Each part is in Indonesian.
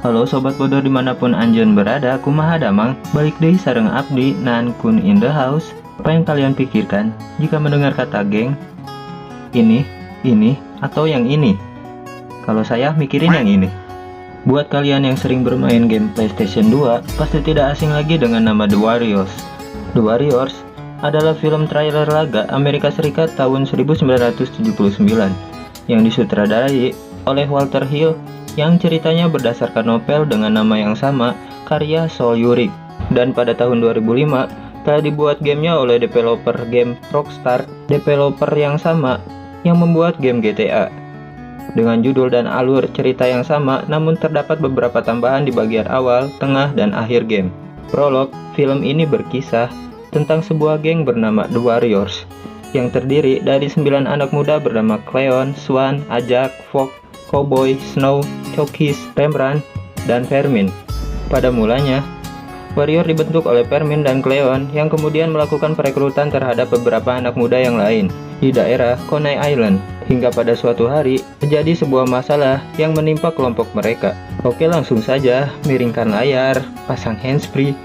Halo sobat bodoh dimanapun anjen berada, kumaha damang, balik deui sareng abdi Nan Kun in the house. Apa yang kalian pikirkan jika mendengar kata geng? Ini, atau yang ini? Kalau saya mikirin yang ini. Buat kalian yang sering bermain game PlayStation 2, pasti tidak asing lagi dengan nama The Warriors. The Warriors adalah film trailer laga Amerika Serikat tahun 1979 yang disutradarai oleh Walter Hill, yang ceritanya berdasarkan novel dengan nama yang sama karya Sol Yurik. Dan pada tahun 2005 telah dibuat gamenya oleh developer game Rockstar, developer yang sama yang membuat game GTA. Dengan judul dan alur cerita yang sama, namun terdapat beberapa tambahan di bagian awal, tengah, dan akhir game. Prolog, film ini berkisah tentang sebuah geng bernama The Warriors yang terdiri dari 9 anak muda bernama Cleon, Swan, Ajak, Fog, Cowboy, Snow, Chokis, Rembrandt, dan Vermin. Pada mulanya, Warrior dibentuk oleh Vermin dan Cleon yang kemudian melakukan perekrutan terhadap beberapa anak muda yang lain di daerah Coney Island, hingga pada suatu hari terjadi sebuah masalah yang menimpa kelompok mereka. Oke, langsung saja, miringkan layar, pasang handsfree,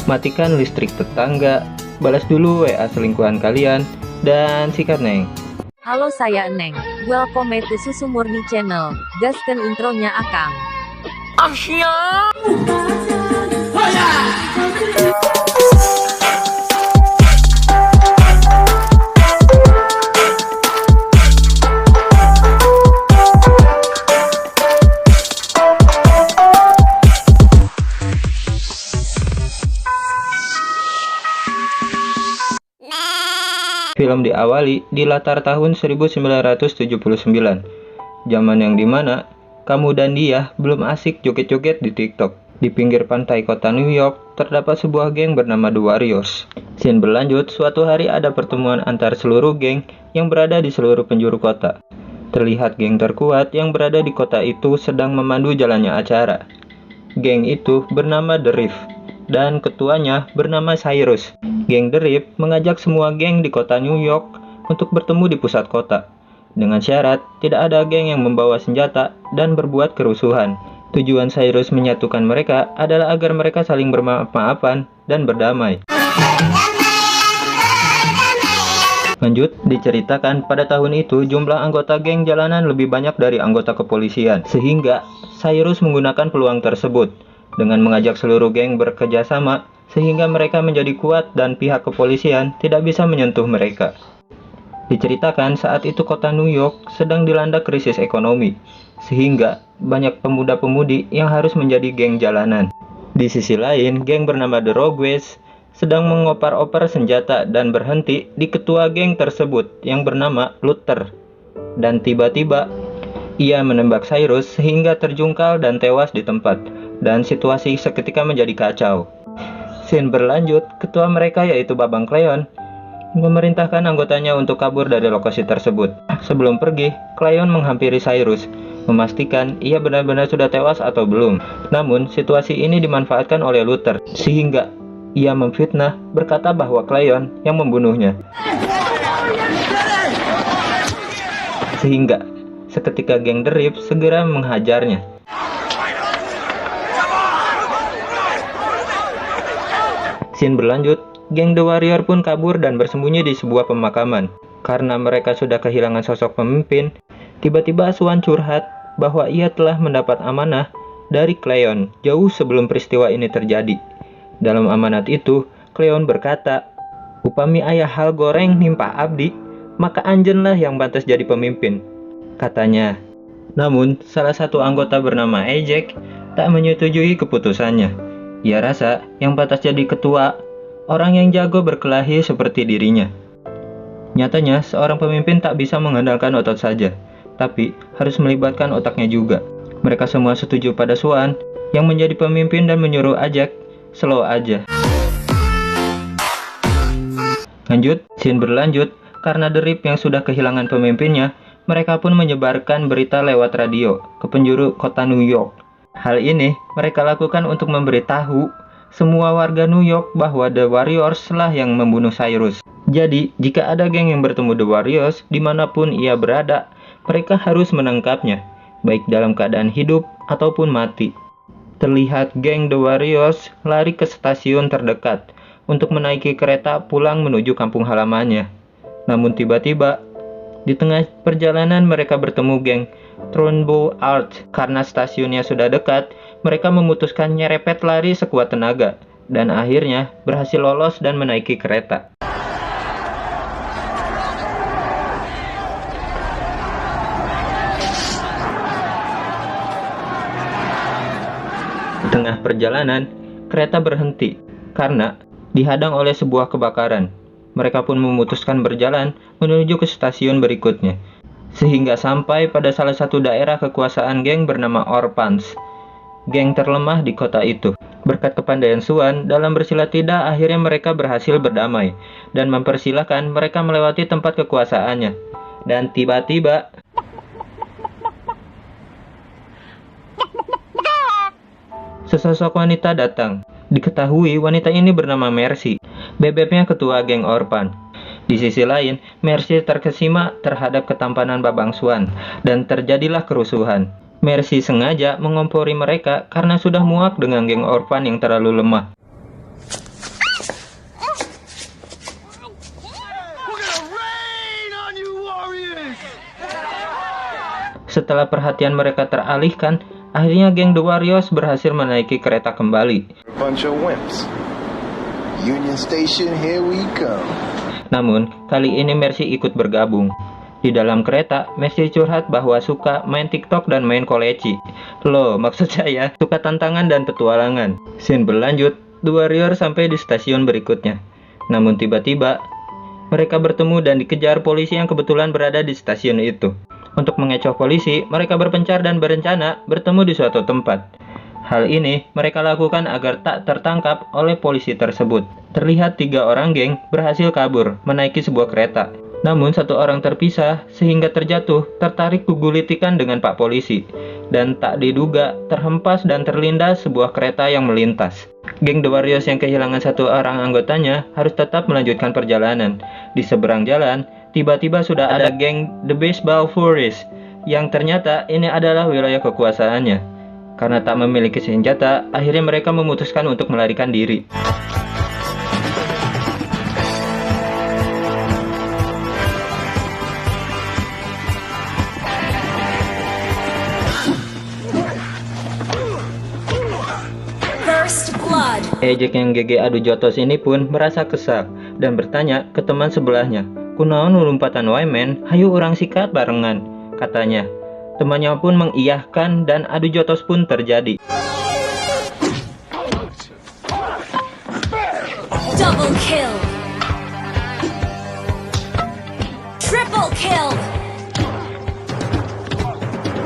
matikan listrik tetangga, balas dulu WA selingkuhan kalian, dan sikat neng. Halo, saya Neng. Welcome to Susu Murni Channel. Gaskan intronya Akang. Asia. Film diawali di latar tahun 1979, zaman yang dimana kamu dan dia belum asik joget-joget di TikTok. Di pinggir pantai kota New York, terdapat sebuah geng bernama The Warriors. Scene berlanjut, suatu hari ada pertemuan antar seluruh geng yang berada di seluruh penjuru kota. Terlihat geng terkuat yang berada di kota itu sedang memandu jalannya acara. Geng itu bernama The Reef, dan ketuanya bernama Cyrus. Geng The Reef mengajak semua geng di kota New York untuk bertemu di pusat kota, dengan syarat tidak ada geng yang membawa senjata dan berbuat kerusuhan. Tujuan Cyrus menyatukan mereka adalah agar mereka saling bermaaf-maafan dan berdamai. Lanjut, diceritakan pada tahun itu jumlah anggota geng jalanan lebih banyak dari anggota kepolisian, sehingga Cyrus menggunakan peluang tersebut dengan mengajak seluruh geng bekerja sama, sehingga mereka menjadi kuat dan pihak kepolisian tidak bisa menyentuh mereka. Diceritakan saat itu kota New York sedang dilanda krisis ekonomi, sehingga banyak pemuda-pemudi yang harus menjadi geng jalanan. Di sisi lain, geng bernama The Rogues sedang mengopar-opar senjata dan berhenti di ketua geng tersebut yang bernama Luther. Dan tiba-tiba, ia menembak Cyrus sehingga terjungkal dan tewas di tempat, dan situasi seketika menjadi kacau. Scene berlanjut, ketua mereka yaitu Babang Cleon memerintahkan anggotanya untuk kabur dari lokasi tersebut. Sebelum pergi, Cleon menghampiri Cyrus, memastikan ia benar-benar sudah tewas atau belum. Namun, situasi ini dimanfaatkan oleh Luther, sehingga ia memfitnah berkata bahwa Cleon yang membunuhnya. Sehingga, seketika geng The Reef segera menghajarnya. Scene berlanjut, geng The Warrior pun kabur dan bersembunyi di sebuah pemakaman. Karena mereka sudah kehilangan sosok pemimpin, tiba-tiba Swan curhat bahwa ia telah mendapat amanah dari Cleon jauh sebelum peristiwa ini terjadi. Dalam amanat itu, Cleon berkata, "Upami ayah hal goreng nimpa abdi, maka anjenlah yang pantas jadi pemimpin," katanya. Namun, salah satu anggota bernama Ajak tak menyetujui keputusannya. Ia rasa yang pantas jadi ketua orang yang jago berkelahi seperti dirinya. Nyatanya, seorang pemimpin tak bisa mengandalkan otot saja, tapi harus melibatkan otaknya juga. Mereka semua setuju pada Swan yang menjadi pemimpin dan menyuruh Ajak slow aja. Lanjut, scene berlanjut, karena The Reef yang sudah kehilangan pemimpinnya, mereka pun menyebarkan berita lewat radio ke penjuru kota New York. Hal ini mereka lakukan untuk memberitahu semua warga New York bahwa The Warriors lah yang membunuh Cyrus. Jadi, jika ada geng yang bertemu The Warriors dimanapun ia berada, mereka harus menangkapnya, baik dalam keadaan hidup ataupun mati. terlihat geng The Warriors lari ke stasiun terdekat untuk menaiki kereta pulang menuju kampung halamannya. Namun tiba-tiba, di tengah perjalanan mereka bertemu geng Trumbo Art. Karena stasiunnya sudah dekat, mereka memutuskan nyerepet lari sekuat tenaga, dan akhirnya berhasil lolos dan menaiki kereta. Di tengah perjalanan, kereta berhenti karena dihadang oleh sebuah kebakaran. Mereka pun memutuskan berjalan menuju ke stasiun berikutnya, sehingga sampai pada salah satu daerah kekuasaan geng bernama Orphans, geng terlemah di kota itu. Berkat kepandaian Swan dalam bersilat lidah, akhirnya mereka berhasil berdamai dan mempersilahkan mereka melewati tempat kekuasaannya. Dan tiba-tiba sesosok wanita datang. Diketahui wanita ini bernama Mercy, bebeknya ketua geng Orphan. Di sisi lain, Mercy terkesima terhadap ketampanan Babang Swan, dan terjadilah kerusuhan. Mercy sengaja mengompori mereka karena sudah muak dengan geng Orphan yang terlalu lemah. Setelah perhatian mereka teralihkan, akhirnya geng The Warriors berhasil menaiki kereta kembali. Bunch of wimps. Union Station, here we come. Namun, kali ini Mercy ikut bergabung. Di dalam kereta, Mercy curhat bahwa suka main TikTok dan main koleci. Loh, maksud saya, suka tantangan dan petualangan. Scene berlanjut, The Warriors sampai di stasiun berikutnya. Namun tiba-tiba, mereka bertemu dan dikejar polisi yang kebetulan berada di stasiun itu. Untuk mengecoh polisi, mereka berpencar dan berencana bertemu di suatu tempat. Hal ini mereka lakukan agar tak tertangkap oleh polisi tersebut. Terlihat 3 orang geng berhasil kabur menaiki sebuah kereta. Namun 1 orang terpisah sehingga terjatuh, tertarik gugulitikan dengan Pak Polisi. Dan tak diduga terhempas dan terlindas sebuah kereta yang melintas. Geng The Warriors yang kehilangan 1 orang anggotanya harus tetap melanjutkan perjalanan. Di seberang jalan, tiba-tiba sudah ada geng The Baseball Furies, yang ternyata ini adalah wilayah kekuasaannya. Karena tak memiliki senjata, akhirnya mereka memutuskan untuk melarikan diri. First blood. Ejek yang GG adu jotos ini pun merasa kesal dan bertanya ke teman sebelahnya, "Kunaon lompatan wae men, hayu urang sikat barengan," katanya. Temannya pun mengiyahkan dan adu jotos pun terjadi. Double kill. Triple kill.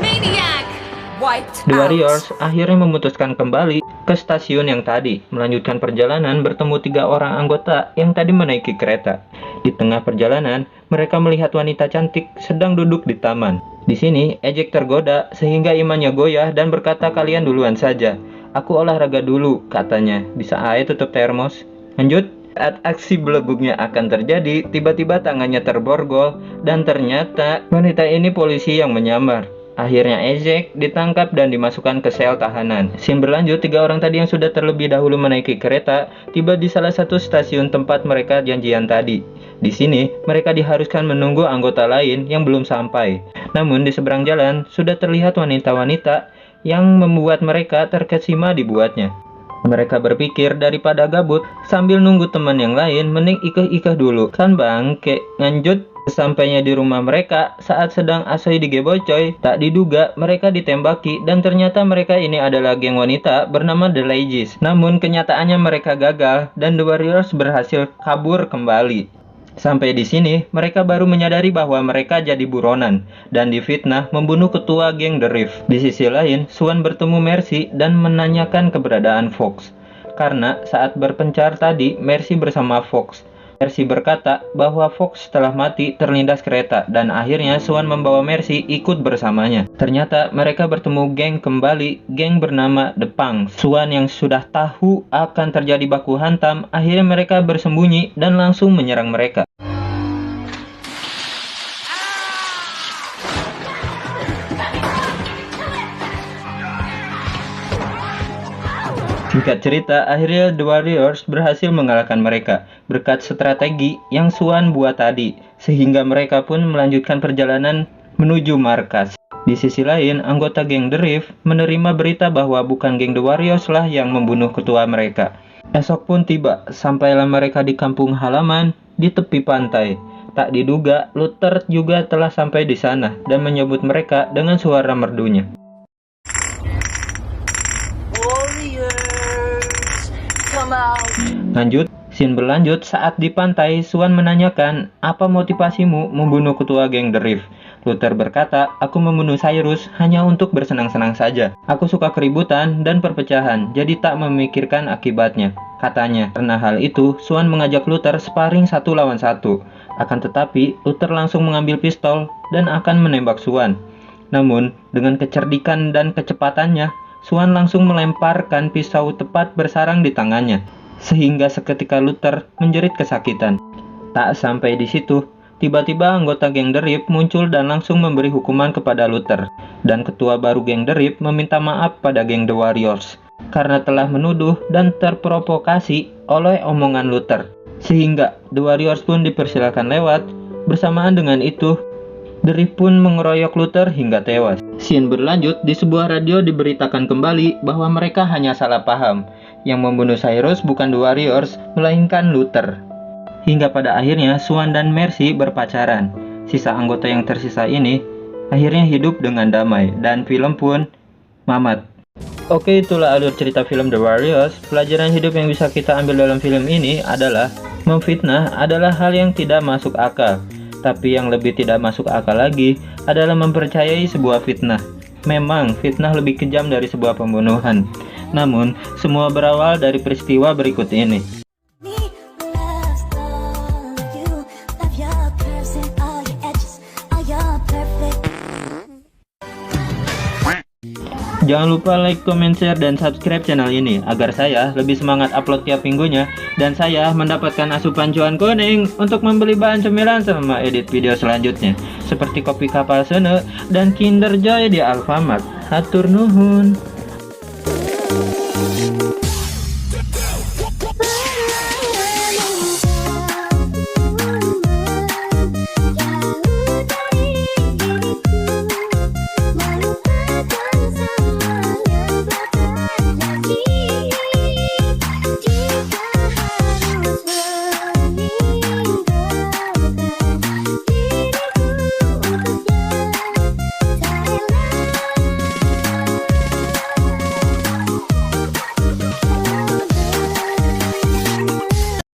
Maniac. Wiped The out. Warriors akhirnya memutuskan kembali ke stasiun yang tadi, melanjutkan perjalanan bertemu 3 orang anggota yang tadi menaiki kereta. Di tengah perjalanan, mereka melihat wanita cantik sedang duduk di taman. Di sini, Ejek tergoda sehingga imannya goyah dan berkata, "Kalian duluan saja. Aku olahraga dulu," katanya. "Bisa aja tutup termos." Lanjut, saat aksi beleguknya akan terjadi, tiba-tiba tangannya terborgol dan ternyata wanita ini polisi yang menyamar. Akhirnya Ejek ditangkap dan dimasukkan ke sel tahanan. Scene berlanjut, 3 orang tadi yang sudah terlebih dahulu menaiki kereta tiba di salah satu stasiun tempat mereka janjian tadi. Di sini, mereka diharuskan menunggu anggota lain yang belum sampai. Namun di seberang jalan sudah terlihat wanita-wanita yang membuat mereka terkesima dibuatnya. Mereka berpikir daripada gabut sambil nunggu teman yang lain, mending ikeh-ikeh dulu. Kan bangke. Lanjut, sesampainya di rumah mereka saat sedang asoy digebocoy, tak diduga mereka ditembaki dan ternyata mereka ini adalah geng wanita bernama The Ladies. Namun kenyataannya mereka gagal dan The Warriors berhasil kabur kembali. Sampai di sini, mereka baru menyadari bahwa mereka jadi buronan dan difitnah membunuh ketua geng The Rift. Di sisi lain, Swan bertemu Mercy dan menanyakan keberadaan Fox. Karena saat berpencar tadi, Mercy bersama Fox. Mercy berkata bahwa Fox telah mati terlindas kereta dan akhirnya Swan membawa Mercy ikut bersamanya. Ternyata mereka bertemu geng kembali, geng bernama The Punks. Swan yang sudah tahu akan terjadi baku hantam, akhirnya mereka bersembunyi dan langsung menyerang mereka. Singkat cerita, akhirnya The Warriors berhasil mengalahkan mereka berkat strategi yang Swan buat tadi, sehingga mereka pun melanjutkan perjalanan menuju markas. Di sisi lain, anggota geng The Rift menerima berita bahwa bukan geng The Warriors lah yang membunuh ketua mereka. Esok pun tiba, sampailah mereka di kampung halaman di tepi pantai. Tak diduga, Luther juga telah sampai di sana dan menyambut mereka dengan suara merdunya. Lanjut, scene berlanjut saat di pantai, Swan menanyakan, apa motivasimu membunuh ketua geng The Rift? Luther berkata, aku membunuh Cyrus hanya untuk bersenang-senang saja. Aku suka keributan dan perpecahan, jadi tak memikirkan akibatnya. Katanya, karena hal itu, Swan mengajak Luther sparring 1 lawan 1. Akan tetapi, Luther langsung mengambil pistol dan akan menembak Swan. Namun, dengan kecerdikan dan kecepatannya, Swan langsung melemparkan pisau tepat bersarang di tangannya, sehingga seketika Luther menjerit kesakitan. Tak sampai di situ, tiba-tiba anggota geng The Rift muncul dan langsung memberi hukuman kepada Luther. Dan ketua baru geng The Rift meminta maaf pada geng The Warriors karena telah menuduh dan terprovokasi oleh omongan Luther. Sehingga The Warriors pun dipersilakan lewat. Bersamaan dengan itu, The Rift pun mengeroyok Luther hingga tewas. Scene berlanjut, di sebuah radio diberitakan kembali bahwa mereka hanya salah paham. Yang membunuh Cyrus bukan The Warriors, melainkan Luther. Hingga pada akhirnya Swan dan Mercy berpacaran. Sisa anggota yang tersisa ini akhirnya hidup dengan damai dan film pun mamat. Oke, itulah alur cerita film The Warriors. Pelajaran hidup yang bisa kita ambil dalam film ini adalah memfitnah adalah hal yang tidak masuk akal. Tapi yang lebih tidak masuk akal lagi adalah mempercayai sebuah fitnah. Memang fitnah lebih kejam dari sebuah pembunuhan. Namun, semua berawal dari peristiwa berikut ini. Jangan lupa like, comment, share, dan subscribe channel ini agar saya lebih semangat upload tiap minggunya dan saya mendapatkan asupan cuan kuning untuk membeli bahan cemilan sama edit video selanjutnya seperti kopi kapal sene dan Kinder Joy di Alfamart. Hatur nuhun.